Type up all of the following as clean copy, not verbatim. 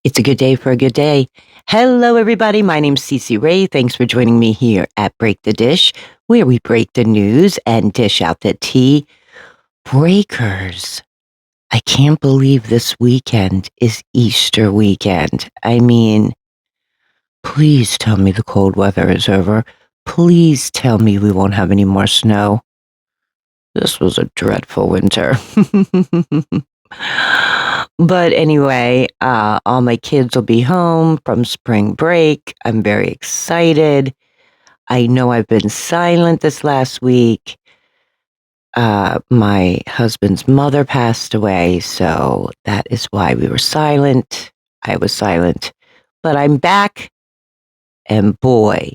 It's a good day for a good day. Hello, everybody. My name's Cece Ray. Thanks for joining me here at Break the Dish, where we break the news and dish out the tea. Breakers. I can't believe this weekend is Easter weekend. I mean, please tell me the cold weather is over. Please tell me we won't have any more snow. This was a dreadful winter. But anyway, all my kids will be home from spring break. I'm very excited. I know I've been silent this last week. My husband's mother passed away, so that is why we were silent. I was silent. But I'm back, and boy,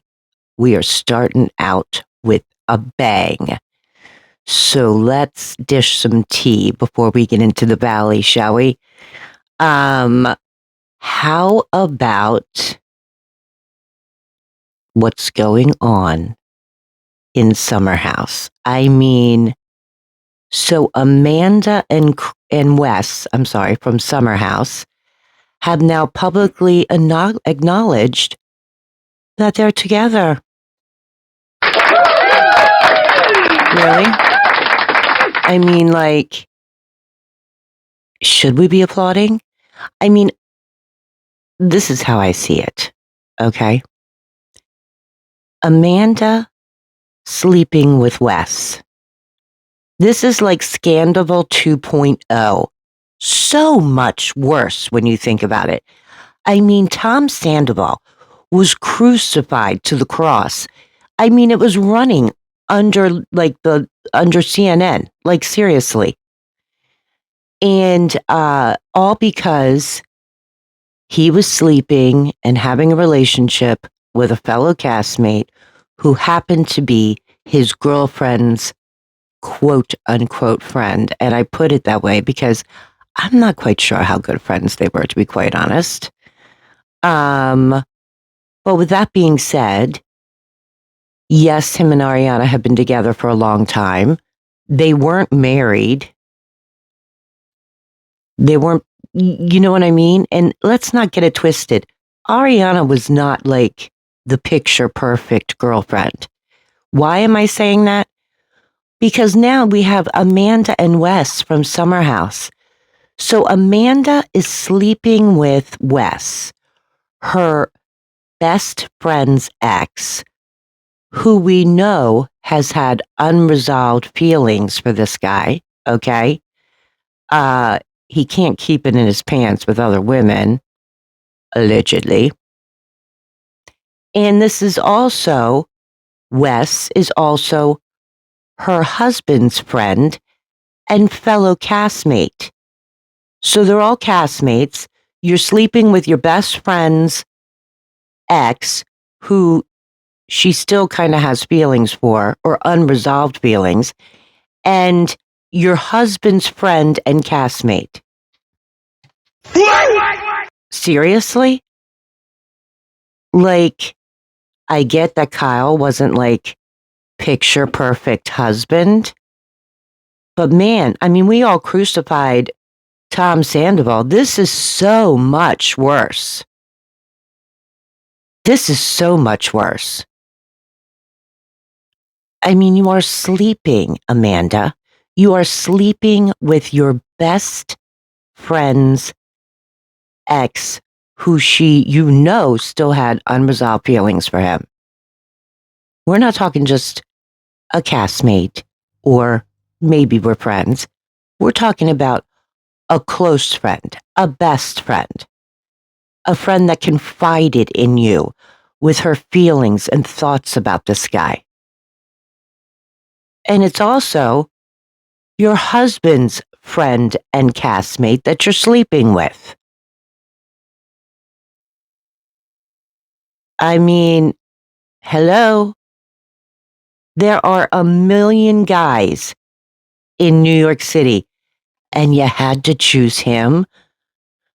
we are starting out with a bang. So let's dish some tea before we get into the valley, shall we? How about what's going on in Summer House? I mean, so Amanda and Wes, I'm sorry, from Summer House, have now publicly acknowledged that they're together. Really? I mean, like, should we be applauding? I mean, this is how I see it, okay? Amanda sleeping with Wes. This is like Scandal 2.0. So much worse when you think about it. I mean, Tom Sandoval was crucified to the cross. I mean, it was running under CNN, like seriously. And all because he was sleeping and having a relationship with a fellow castmate who happened to be his girlfriend's quote unquote friend. And I put it that way because I'm not quite sure how good friends they were, to be quite honest. But with that being said, yes, him and Ariana have been together for a long time. They weren't married. They weren't, you know what I mean? And let's not get it twisted. Ariana was not like the picture perfect girlfriend. Why am I saying that? Because now we have Amanda and Wes from Summer House. So Amanda is sleeping with Wes, her best friend's ex, who we know has had unresolved feelings for this guy, okay? He can't keep it in his pants with other women, allegedly. And this is also, Wes is also her husband's friend and fellow castmate. So they're all castmates. You're sleeping with your best friend's ex, who she still kind of has feelings for, or unresolved feelings, and your husband's friend and castmate. Seriously? Like, I get that Kyle wasn't like picture perfect husband, but man, I mean, we all crucified Tom Sandoval. This is so much worse. This is so much worse. I mean, you are sleeping, Amanda. You are sleeping with your best friend's ex, who still had unresolved feelings for him. We're not talking just a castmate or maybe we're friends. We're talking about a close friend, a best friend, a friend that confided in you with her feelings and thoughts about this guy. And it's also your husband's friend and castmate that you're sleeping with. I mean, hello? There are a million guys in New York City, and you had to choose him,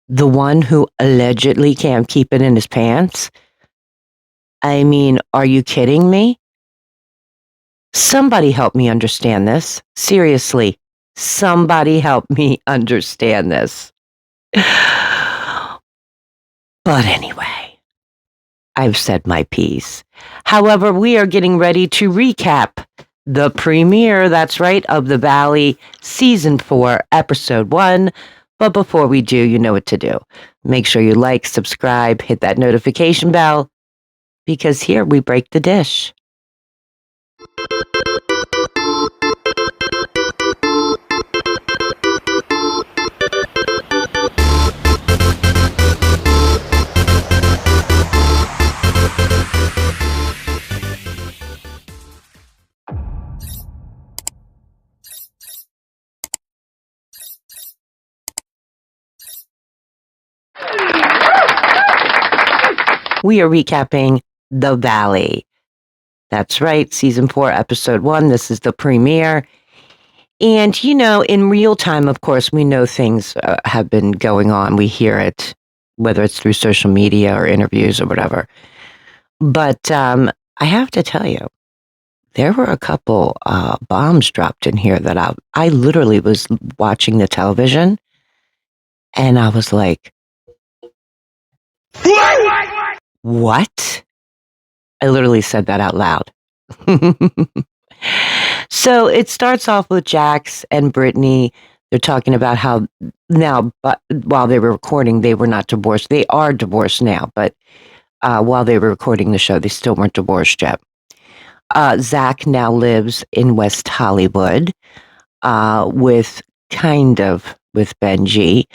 the one who allegedly can't keep it in his pants? I mean, are you kidding me? Somebody help me understand this. Seriously, somebody help me understand this. But anyway, I've said my piece. However, we are getting ready to recap the premiere, that's right, of The Valley Season 4, Episode 1. But before we do, you know what to do. Make sure you like, subscribe, hit that notification bell, because here we break the dish. We are recapping The Valley. That's right, Season 4, Episode 1. This is the premiere. And, in real time, of course, we know things have been going on. We hear it, whether it's through social media or interviews or whatever. But I have to tell you, there were a couple bombs dropped in here that I literally was watching the television and I was like, what? I literally said that out loud. So it starts off with Jax and Brittany. They're talking about how now, but while they were recording, they were not divorced. They are divorced now, but while they were recording the show, they still weren't divorced yet. Zach now lives in West Hollywood with Benji.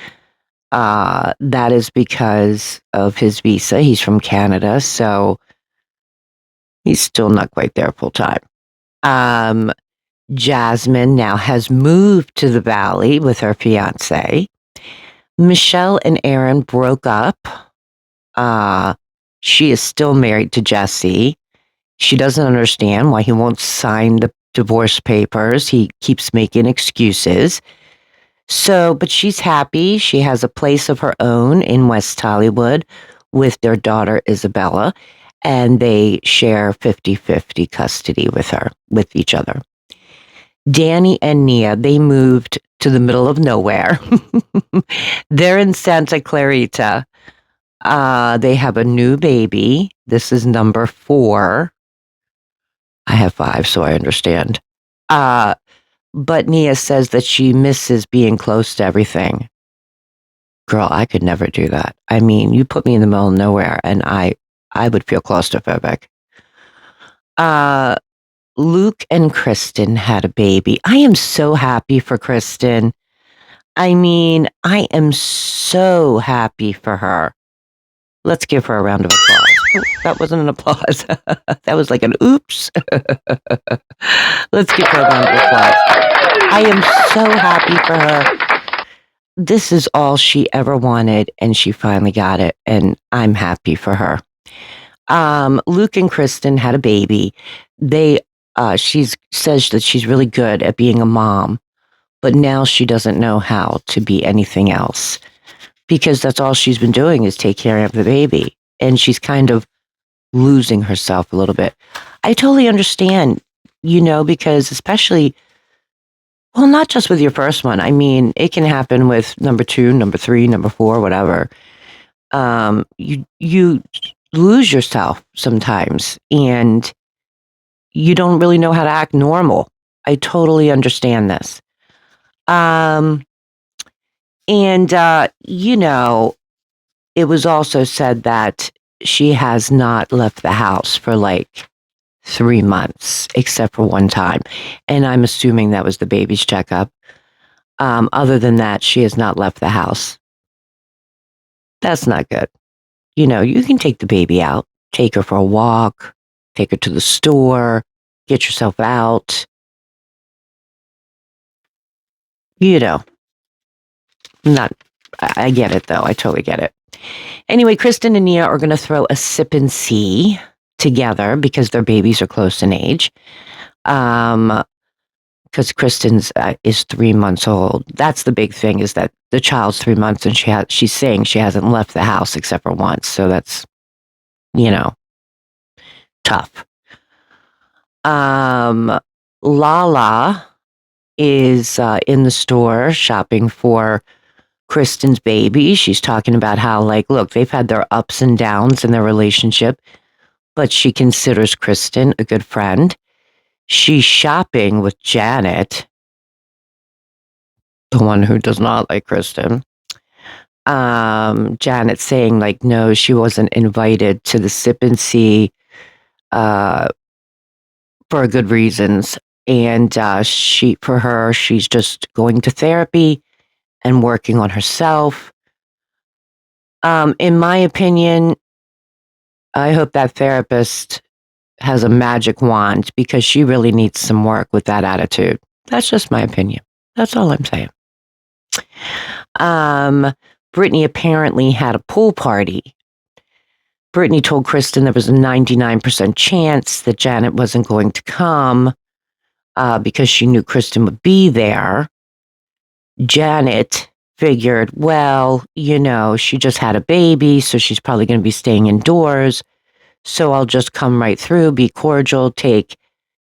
That is because of his visa. He's from Canada, so he's still not quite there full time. Jasmine now has moved to the Valley with her fiance. Michelle and Aaron broke up. She is still married to Jesse. She doesn't understand why he won't sign the divorce papers. He keeps making excuses. But she's happy. She has a place of her own in West Hollywood with their daughter, Isabella, and they share 50-50 custody with each other. Danny and Nia, they moved to the middle of nowhere. They're in Santa Clarita. They have a new baby. This is number 4. I have 5, so I understand. But Nia says that she misses being close to everything. Girl, I could never do that. I mean, you put me in the middle of nowhere and I would feel claustrophobic. Luke and Kristen had a baby. I am so happy for Kristen. I mean, I am so happy for her. Let's give her a round of applause. Oh, that wasn't an applause. That was like an oops. Let's give her a round of applause. I am so happy for her. This is all she ever wanted, and she finally got it, and I'm happy for her. Luke and Kristen had a baby. She says that she's really good at being a mom, but now she doesn't know how to be anything else because that's all she's been doing is take care of the baby. And she's kind of losing herself a little bit. I totally understand, because especially, well, not just with your first one. I mean, it can happen with number 2, number 3, number 4, whatever. You lose yourself sometimes and you don't really know how to act normal. I totally understand this. And, it was also said that she has not left the house for like 3 months, except for one time. And I'm assuming that was the baby's checkup. Other than that, she has not left the house. That's not good. You can take the baby out, take her for a walk, take her to the store, get yourself out. I get it though. I totally get it. Anyway, Kristen and Nia are going to throw a sip and see together because their babies are close in age. Because Kristen's is 3 months old. That's the big thing is that the child's 3 months and she's saying she hasn't left the house except for once. So that's, tough. Lala is in the store shopping for Kristen's baby. She's talking about how, like, look, they've had their ups and downs in their relationship, but she considers Kristen a good friend. She's shopping with Janet, the one who does not like Kristen. Janet saying, like, no, she wasn't invited to the sip and see for good reasons. And for her, she's just going to therapy and working on herself. In my opinion, I hope that therapist has a magic wand because she really needs some work with that attitude. That's just my opinion. That's all I'm saying. Brittany apparently had a pool party. Brittany told Kristen there was a 99% chance that Janet wasn't going to come because she knew Kristen would be there. Janet figured, well, she just had a baby, so she's probably going to be staying indoors. So I'll just come right through, be cordial, take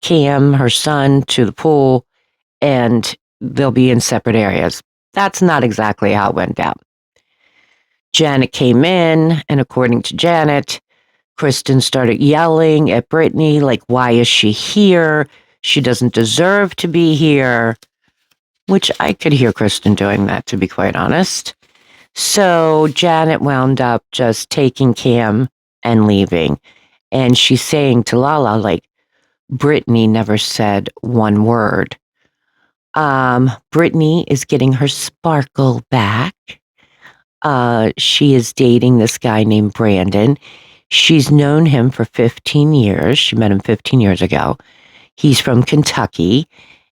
Cam, her son, to the pool, and they'll be in separate areas. That's not exactly how it went down. Janet came in, and according to Janet, Kristen started yelling at Brittany, like, why is she here? She doesn't deserve to be here, which I could hear Kristen doing that, to be quite honest. So Janet wound up just taking Cam and leaving. And she's saying to Lala, like, Brittany never said one word. Brittany is getting her sparkle back. She is dating this guy named Brandon. She's known him for 15 years. She met him 15 years ago. He's from Kentucky,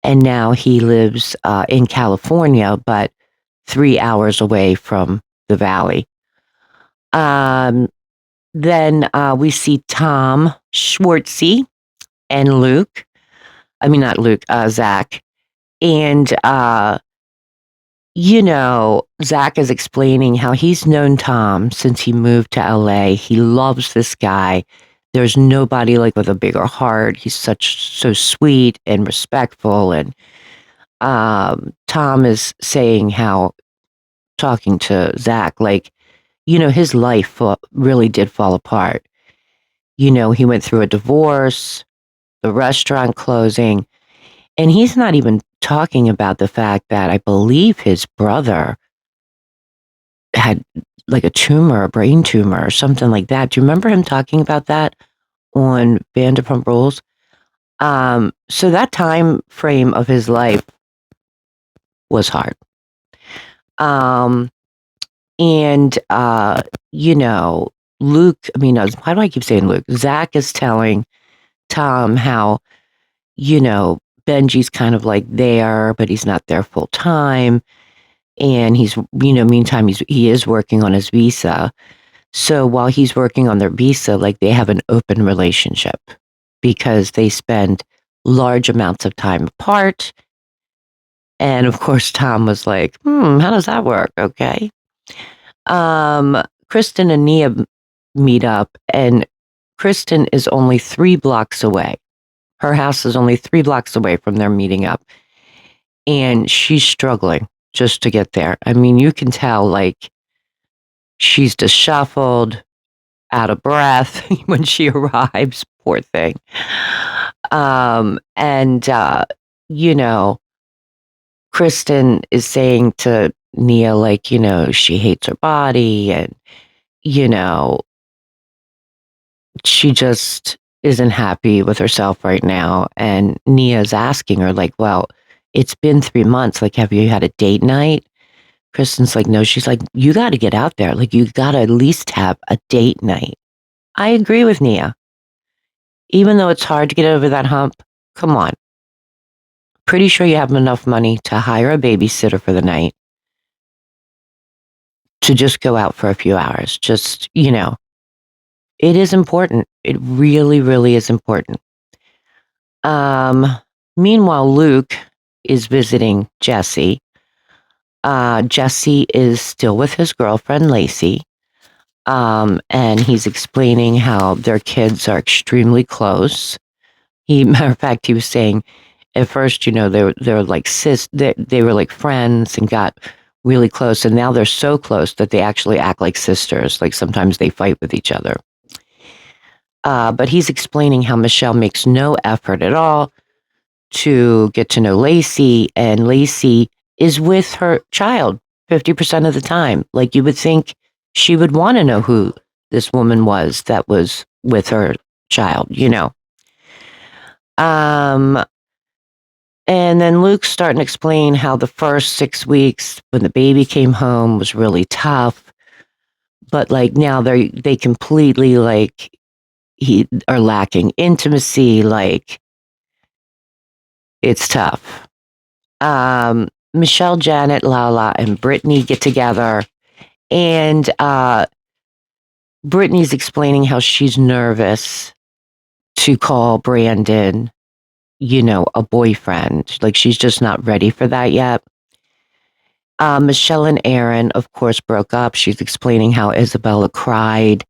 and now he lives in California, but 3 hours away from the Valley. Then we see Tom Schwartzy and Luke. I mean, not Luke, Zach. And, Zach is explaining how he's known Tom since he moved to LA. He loves this guy. There's nobody like with a bigger heart. He's so sweet and respectful. And Tom is saying how, talking to Zach, like, his life really did fall apart. He went through a divorce, the restaurant closing, and he's not even talking about the fact that I believe his brother had like a brain tumor or something like that. Do you remember him talking about that on Vanderpump Rules? So that time frame of his life was hard. And Luke, why do I keep saying Luke? Zach is telling Tom how, Benji's kind of like there, but he's not there full time. And he's, meantime, he is working on his visa. So while he's working on their visa, like they have an open relationship because they spend large amounts of time apart. And of course, Tom was like, how does that work? Okay. Kristen and Nia meet up, and Kristen is only 3 blocks away. Her house is only 3 blocks away from their meeting up. And she's struggling just to get there. I mean, you can tell, like, she's disheveled, out of breath when she arrives. Poor thing. Kristen is saying to Nia, like, she hates her body and, she just isn't happy with herself right now. And Nia's asking her, like, well, it's been 3 months. Like, have you had a date night? Kristen's like, no. She's like, you got to get out there. Like, you got to at least have a date night. I agree with Nia. Even though it's hard to get over that hump, come on. Pretty sure you have enough money to hire a babysitter for the night to just go out for a few hours. Just, it is important. It really, really is important. Meanwhile, Luke is visiting Jesse. Jesse is still with his girlfriend, Lacey. And he's explaining how their kids are extremely close. Matter of fact, he was saying at first, they were like they were like friends and got really close. And now they're so close that they actually act like sisters. Like sometimes they fight with each other. But he's explaining how Michelle makes no effort at all to get to know Lacey, and Lacey is with her child 50% of the time. Like you would think she would want to know who this woman was that was with her child, you know. Um, and then Luke's starting to explain how the first 6 weeks when the baby came home was really tough, but like now they completely like he are lacking intimacy. Like it's tough. Michelle, Janet, Lala, and Brittany get together, and Brittany's explaining how she's nervous to call Brandon, you know, a boyfriend. Like she's just not ready for that yet. Michelle and Aaron, of course, broke up. She's explaining how Isabella cried.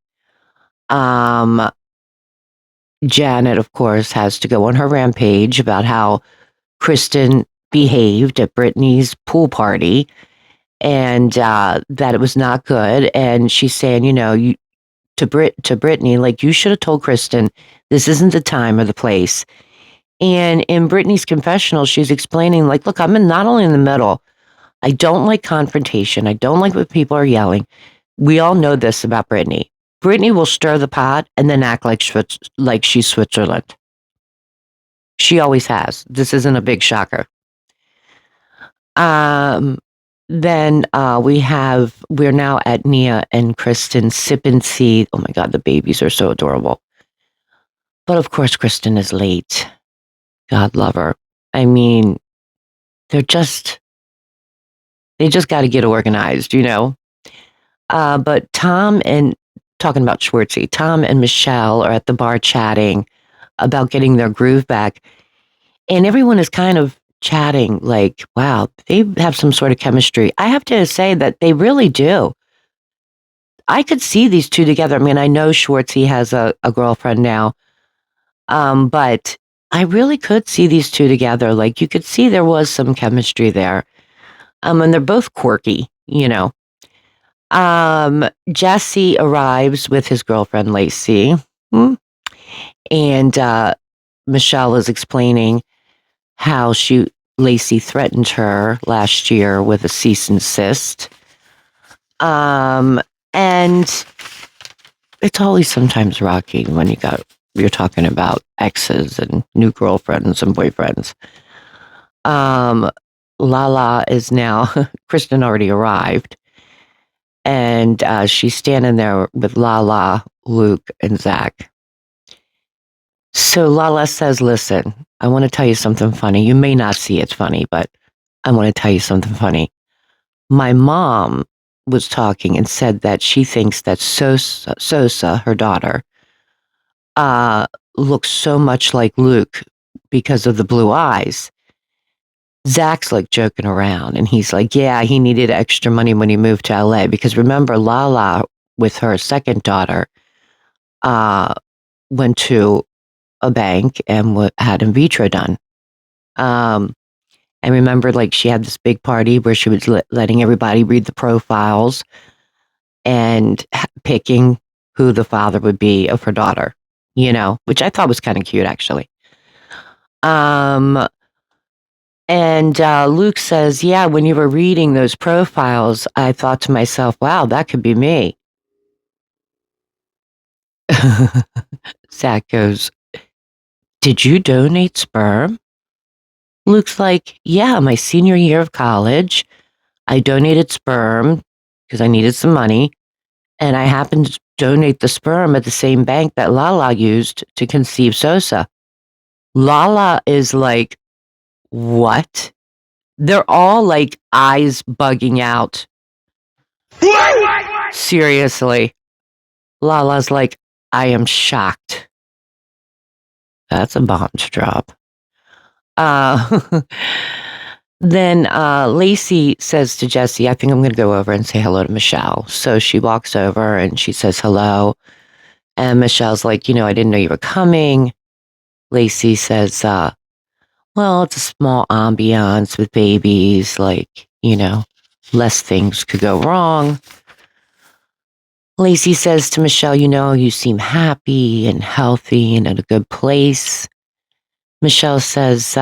Um, Janet, of course, has to go on her rampage about how Kristen behaved at Brittany's pool party and that it was not good. And she's saying, you know, to Brittany, like you should have told Kristen this isn't the time or the place. And in Brittany's confessional, she's explaining, like, look, I'm not only in the middle. I don't like confrontation. I don't like when people are yelling. We all know this about Brittany. Brittany will stir the pot and then act like she's Switzerland. She always has. This isn't a big shocker. Um, then we're now at Nia and Kristen sip and see. Oh my God, the babies are so adorable. But of course, Kristen is late. God love her. I mean, they just got to get organized, you know? But talking about Schwartzy, Tom and Michelle are at the bar chatting about getting their groove back. And everyone is kind of chatting like, wow, they have some sort of chemistry. I have to say that they really do. I could see these two together. I mean, I know Schwartzy has a girlfriend now, but I really could see these two together. Like you could see there was some chemistry there. And they're both quirky, you know. Jesse arrives with his girlfriend Lacey, and Michelle is explaining how Lacey threatened her last year with a cease and desist. And it's always sometimes rocky when you're talking about exes and new girlfriends and boyfriends. Lala is now Kristen already arrived, and she's standing there with Lala, Luke, and Zach. So Lala says, "Listen, I want to tell you something funny. You may not see it's funny, but I want to tell you something funny. My mom was talking and said that she thinks that Sosa, her daughter, looks so much like Luke because of the blue eyes." Zach's like joking around and he's like, yeah, he needed extra money when he moved to LA because remember Lala with her second daughter went to a bank and had in vitro done. And remember, like she had this big party where she was letting everybody read the profiles and picking who the father would be of her daughter, you know, which I thought was kind of cute actually. And Luke says, yeah, when you were reading those profiles, I thought to myself, wow, that could be me. Zach goes, did you donate sperm? Luke's like, yeah, my senior year of college, I donated sperm because I needed some money. And I happened to donate the sperm at the same bank that Lala used to conceive Sosa. Lala is like, what? They're all like eyes bugging out. Seriously. Lala's like, I am shocked. That's a bomb to drop. Then Lacey says to Jesse, I think I'm going to go over and say hello to Michelle. So she walks over and she says hello. And Michelle's like, you know, I didn't know you were coming. Lacey says, well, it's a small ambiance with babies, like, you know, less things could go wrong. Lacey says to Michelle, you seem happy and healthy and in a good place. Michelle says,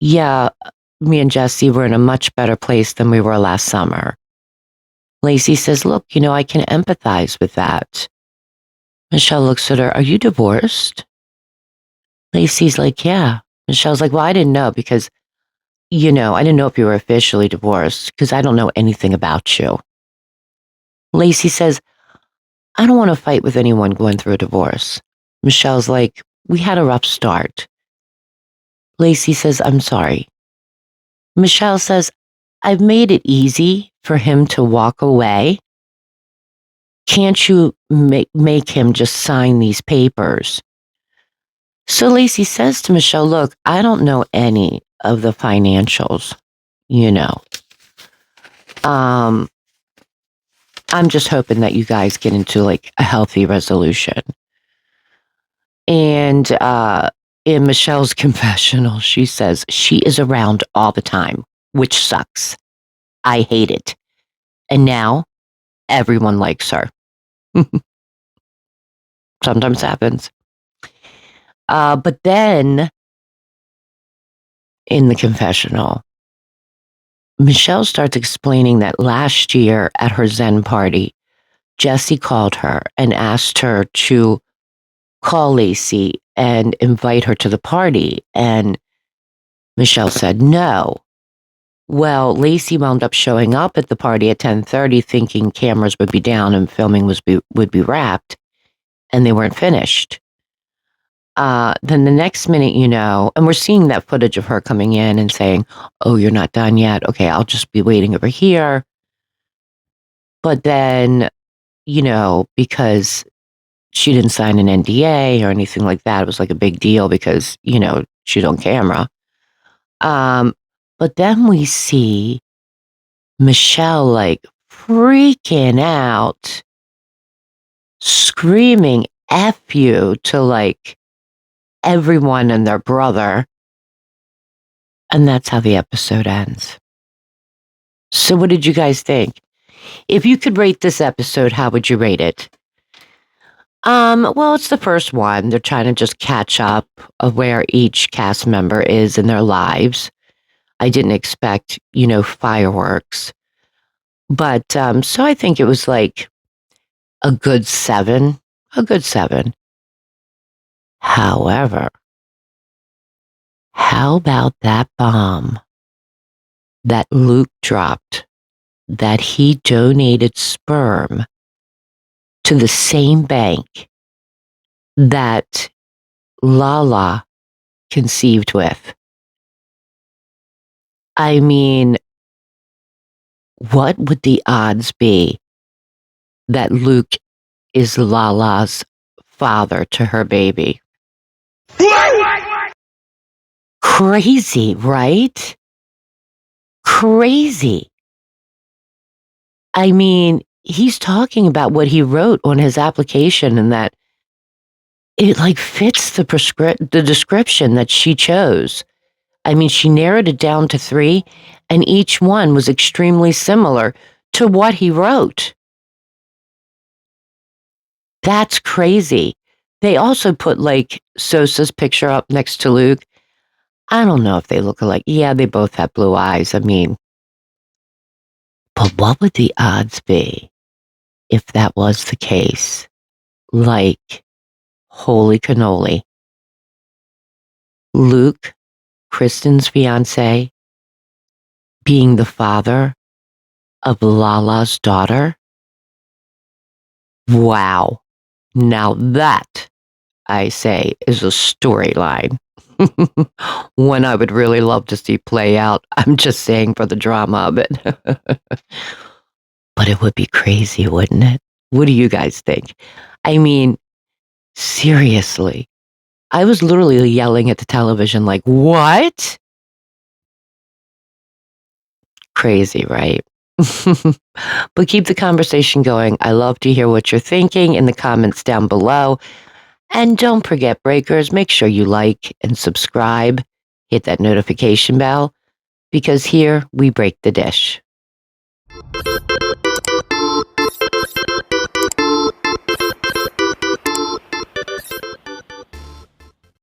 yeah, me and Jesse were in a much better place than we were last summer. Lacey says, look, I can empathize with that. Michelle looks at her, are you divorced? Lacey's like, yeah. Michelle's like, well, I didn't know because, I didn't know if you were officially divorced because I don't know anything about you. Lacey says, I don't want to fight with anyone going through a divorce. Michelle's like, we had a rough start. Lacey says, I'm sorry. Michelle says, I've made it easy for him to walk away. Can't you make him just sign these papers? So Lacey says to Michelle, look, I don't know any of the financials, I'm just hoping that you guys get into like a healthy resolution. And in Michelle's confessional, she says she is around all the time, which sucks. I hate it. And now everyone likes her. Sometimes happens. But then in the confessional, Michelle starts explaining that last year at her Zen party, Jesse called her and asked her to call Lacey and invite her to the party. And Michelle said no. Well, Lacey wound up showing up at the party at 10:30 thinking cameras would be down and filming would be wrapped, and they weren't finished. Then the next minute, and we're seeing that footage of her coming in and saying, oh, you're not done yet. Okay, I'll just be waiting over here. But then, because she didn't sign an NDA or anything like that, it was like a big deal because, she's on camera. But then we see Michelle like freaking out, screaming F you to like everyone and their brother. And that's how the episode ends. So what did you guys think? If you could rate this episode, how would you rate it? Well, it's the first one. They're trying to just catch up of where each cast member is in their lives. I didn't expect, fireworks. But so I think it was like a good 7. A good 7. However, how about that bomb that Luke dropped, that he donated sperm to the same bank that Lala conceived with? I mean, what would the odds be that Luke is Lala's father to her baby? Crazy, right? Crazy. I mean, he's talking about what he wrote on his application and that it like fits the description that she chose. I mean, she narrowed it down to 3, and each one was extremely similar to what he wrote. That's crazy. They also put like Sosa's picture up next to Luke. I don't know if they look alike. Yeah, they both have blue eyes. I mean, but what would the odds be if that was the case? Like, holy cannoli. Luke, Kristen's fiance, being the father of Lala's daughter? Wow. Now that, I say, is a storyline. One I would really love to see play out. I'm just saying for the drama of it. But it would be crazy, wouldn't it? What do you guys think? I mean, seriously. I was literally yelling at the television like, what? Crazy, right? But keep the conversation going. I love to hear what you're thinking in the comments down below. And don't forget, Breakers, make sure you like and subscribe. Hit that notification bell because here we break the dish.